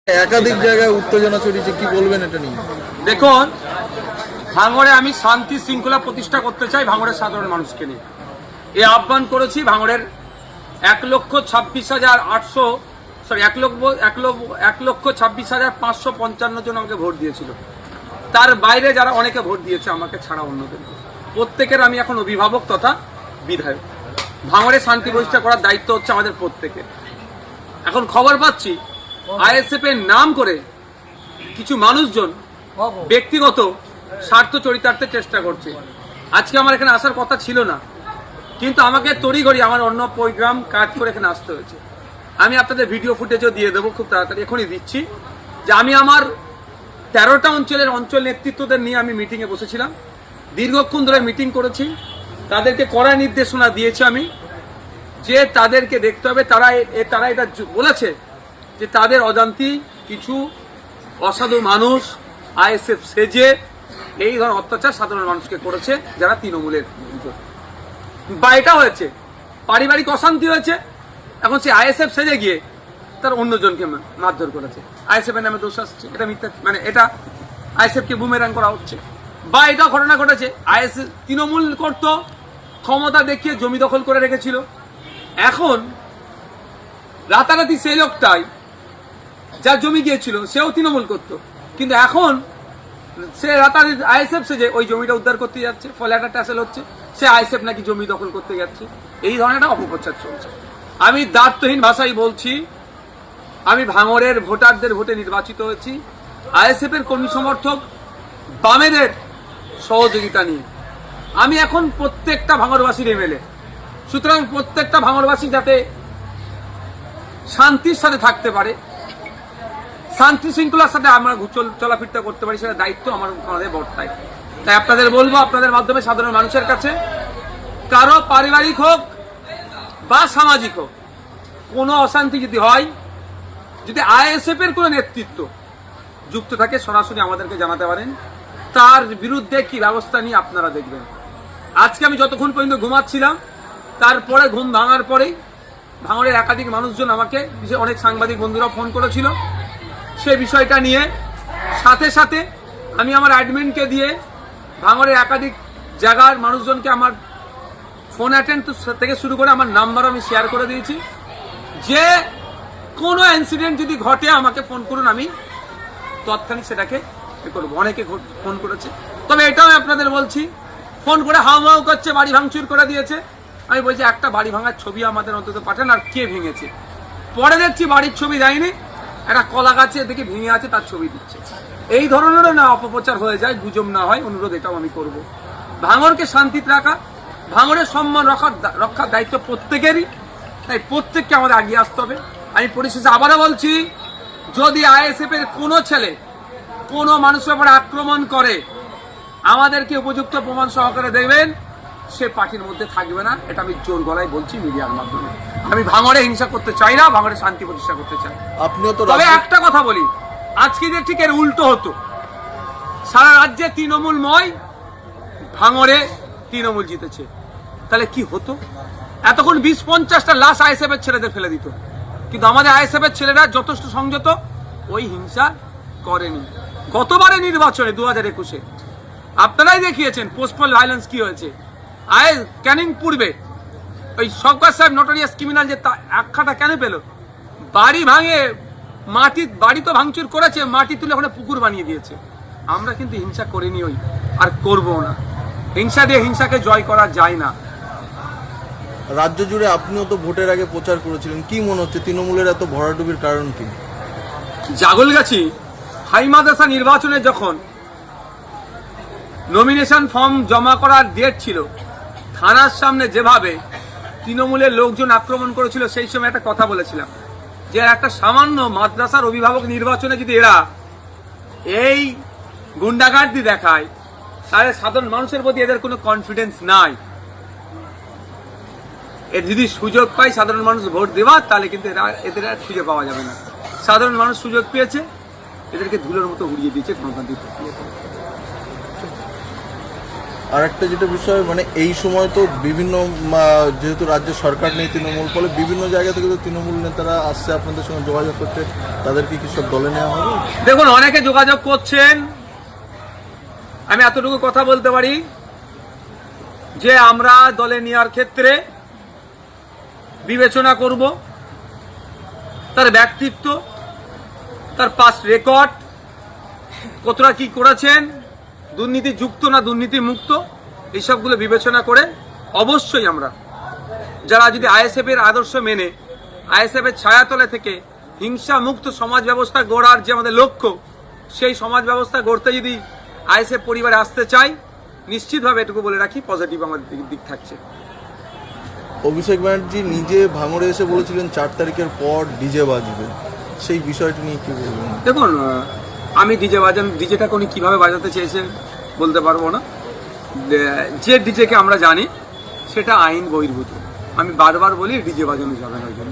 একাধিক জায়গায় উত্তেজনা ছড়িয়েছে, কি বলবেন এটা নিয়ে? দেখুন, ভাঙড়ে আমি শান্তি শৃঙ্খলা প্রতিষ্ঠা করতে চাই ভাঙড়ের সাধারণ মানুষকে নিয়ে। এই আহ্বান করেছি ভাঙড়ের 1,26,555 জন আমাকে ভোট দিয়েছিল। তার বাইরে যারা অনেকে ভোট দিয়েছে আমাকে ছাড়া অন্যদের, প্রত্যেকের আমি এখন অভিভাবক তথা বিধায়ক। ভাঙড়ে শান্তি প্রতিষ্ঠা করার দায়িত্ব হচ্ছে আমাদের প্রত্যেকের। এখন খবর পাচ্ছি আইএসএফ এর নাম করে কিছু মানুষজন ব্যক্তিগত স্বার্থ চরিতার্থের চেষ্টা করছে। আজকে আমার এখানে আসার কথা ছিল না, কিন্তু আমাকে তড়িঘড়ি আমার অন্য প্রোগ্রাম কাজ করে এখানে আসতে হয়েছে। আমি আপনাদের ভিডিও ফুটেজও দিয়ে দেবো খুব তাড়াতাড়ি, এখনই দিচ্ছি, যে আমি আমার 13টা অঞ্চল নেতৃত্বদের নিয়ে আমি মিটিংয়ে বসেছিলাম। দীর্ঘক্ষণ ধরে মিটিং করেছি, তাদেরকে কড়া নির্দেশনা দিয়েছি আমি, যে তাদেরকে দেখতে হবে। তারা এটা বলেছে যে তাদের অজান্তি কিছু অসাধু মানুষ আইএসএফ সেজে এই ধরনের অত্যাচার সাধারণ মানুষকে করেছে, যারা তৃণমূলের। বা এটা হয়েছে পারিবারিক অশান্তি হয়েছে, এখন সে আইএসএফ সেজে গিয়ে তার অন্যজনকে মারধর করেছে। আইএসএফ এর নামে দোষ আসছে, এটা মিথ্যা, মানে এটা আইএসএফ কে বুমেরাং করা হচ্ছে। বা এটা ঘটনা ঘটেছে আইএসএফ তৃণমূল করতো, ক্ষমতা দেখিয়ে জমি দখল করে রেখেছিল। এখন রাতারাতি সেই লোকটাই যার জমি গিয়েছিল সেও তৃণমূল করতো, কিন্তু এখন সে রাতারাতি আইএসএফ সেজে ওই জমিটা উদ্ধার করতে যাচ্ছে, ফলে একটা ট্যাসেল হচ্ছে, সে আইএসএফ নাকি জমি দখল করতে যাচ্ছে। এই ধরনের একটা অপপ্রচার চলছে। আমি দায়িত্বহীন ভাষায় বলছি, আমি ভাঙড়ের ভোটারদের ভোটে নির্বাচিত হয়েছি আইএসএফ এর কর্মী সমর্থক বামেদের সহযোগিতা নিয়ে। আমি এখন প্রত্যেকটা ভাঙড়বাসীর এমএলএ, সুতরাং প্রত্যেকটা ভাঙড়বাসী যাতে শান্তির সাথে থাকতে পারে, শান্তি শৃঙ্খলার সাথে আমরা চলাফিরতে করতে পারি, সেটা দায়িত্ব আমাদের বর্তায়। তাই আপনাদের বলবো, আপনাদের মাধ্যমে সাধারণ মানুষের কাছে, কারো পারিবারিক হোক বা সামাজিক হোক কোনো অশান্তি যদি হয়, যদি আইএসএফ এর কোনো নেতৃত্ব যুক্ত থাকে, সরাসরি আমাদেরকে জানাতে পারেন। তার বিরুদ্ধে কি ব্যবস্থা নিয়ে আপনারা দেখবেন। আজকে আমি যতক্ষণ পর্যন্ত ঘুমাচ্ছিলাম, তারপরে ঘুম ভাঙার পরেই ভাঙড়ের একাধিক মানুষজন আমাকে, অনেক সাংবাদিক বন্ধুরা ফোন করেছিল সে বিষয়টা নিয়ে। সাথে সাথে আমি আমার অ্যাডমিনকে দিয়ে ভাঙড়ের একাধিক জায়গার মানুষজনকে আমার ফোন অ্যাটেন্ড থেকে শুরু করে আমার নাম্বার আমি শেয়ার করে দিয়েছি, যে কোনো ইনসিডেন্ট যদি ঘটে আমাকে ফোন করুন, আমি তৎক্ষণিক সেটাকে করবো। অনেকে ফোন করেছে, তবে এটাও আপনাদের বলছি, ফোন করে হাউ করছে, বাড়ি ভাঙচুর করে দিয়েছে। আমি বলছি একটা বাড়ি ভাঙার ছবি আমাদের অন্তত পাঠান, আর কে ভেঙেছে। পরে দেখছি বাড়ির ছবি দেয়নি, একটা কলা গাছে দেখে ভেঙে আছে তার ছবি দিচ্ছে। এই ধরনেরও না অপপ্রচার হয়ে যায়, গুজব না হয়, অনুরোধ এটাও আমি করব। ভাঙড়কে শান্তিতে রাখা, ভাঙড়ের সম্মান রক্ষার দায়িত্ব প্রত্যেকেরই, তাই প্রত্যেককে আমাদের এগিয়ে আসতে হবে। আমি পরিশেষে আবারও বলছি, যদি আইএসএফ এর কোনো ছেলে কোনো মানুষের উপরে আক্রমণ করে, আমাদেরকে উপযুক্ত প্রমাণ সহকারে দেবেন, সে পার্টির মধ্যে থাকবে না। এটা আমি জোর গলায় বলছি মিডিয়ার মাধ্যমে। আমি ভাঙড়ে হিংসা করতে চাই না, ভাঙড়ে শান্তি প্রতিষ্ঠা করতে চাই। আপনিও তো, তবে একটা কথা বলি, আজকে যে ঠিক এর উল্টো হতো, সারা রাজ্যে তৃণমূলময়, ভাঙড়ে তৃণমূল জিতেছে, তাহলে কি হতো? এতক্ষণ 20-50টা লাশ আইএসএফ এর ছেলেদের ফেলে দিত, কিন্তু আমাদের আইএসএফ এর ছেলেরা যথেষ্ট সংযত, ওই হিংসা করেনি। গতবারে নির্বাচনে 2021-এ আপনারাই দেখিয়েছেন পোস্টপল ভায়োলেন্স কি হয়েছে। ক্যানিং পূর্বে ওই শওকত সাহেব নোটোরিয়াস ক্রিমিনাল যে আখ্যাটা কেন পেল? বাড়ি ভাঙে, বাড়ি তো ভাঙচুর করেছে, মাটি তুলে ওখানে পুকুর বানিয়ে দিয়েছে। আমরা কিন্তু হিংসা করিনি, ওই আর করবো না। হিংসা দিয়ে হিংসাকে জয় করা যায় না। রাজ্য জুড়ে আপনিও তো ভোটের আগে প্রচার করেছিলেন, কি মনে হচ্ছে তৃণমূলের এত ভরাডুবির কারণ কি? জাগলগাছি হাই মাদ্রাসা নির্বাচনে যখন নমিনেশন ফর্ম জমা করার ডেট ছিল, থানার সামনে যেভাবে তৃণমূলের লোকজন আক্রমণ করেছিল, সেই সময় একটা কথা বলেছিলাম, যে একটা সামান্য মাদ্রাসার অভিভাবক নির্বাচনে যদি এরা এই গুন্ডাগার্দি দেখায়, তাহলে সাধারণ মানুষের প্রতি এদের কোনো কনফিডেন্স নাই। এর যদি সুযোগ পায় সাধারণ মানুষ ভোট দেওয়া, তাহলে কিন্তু এদের আর খুঁজে পাওয়া যাবে না। সাধারণ মানুষ সুযোগ পেয়েছে, এদেরকে ধুলোর মতো উড়িয়ে দিয়েছে গণতান্ত্রিক প্রক্রিয়া। আর একটা যেটা বিষয়, মানে এই সময় তো বিভিন্ন যেহেতু রাজ্য সরকার নেই তৃণমূল, ফলে বিভিন্ন জায়গা থেকে তো তৃণমূল নেতারা আসছে আপনাদের সঙ্গে যোগাযোগ করতে, তাদেরকে কি সব দলে নেওয়া হবে? দেখুন, অনেকে যোগাযোগ করছেন। আমি এতটুকু কথা বলতে পারি যে আমরা দলে নেওয়ার ক্ষেত্রে বিবেচনা করব তার ব্যক্তিত্ব, তার পাস্ট রেকর্ড, কতটা কি করেছেন, দুর্নীতি যুক্ত না দুর্নীতি মুক্ত, এইসবগুলো বিবেচনা করে অবশ্যই আমরা যারা যদি আইএসএফ এর আদর্শ মেনে আইএসএফ এর ছায়াতলে থেকে হিংসা মুক্ত সমাজ ব্যবস্থা গড়ার যে আমাদের লক্ষ্য, সেই সমাজ ব্যবস্থা গড়তে যদি আইএসএফ পরিবারে আসতে চাই, নিশ্চিতভাবে এটুকু বলে রাখি পজিটিভ আমাদের দিক থাকছে। অভিষেক ব্যানার্জি নিজে ভাঙড়ে এসে বলেছিলেন 4 তারিখের পর ডিজে বাজবে, সেই বিষয়টি নিয়ে কি বলবেন? দেখুন, আমি ডিজেটাকে উনি কিভাবে বাজাতে চেয়েছেন বলতে পারবো না। যে ডিজেকে আমরা জানি সেটা আইন বহির্ভূত। আমি বারবার বলি ডিজে বাজানো যাবে না, ওই জন্য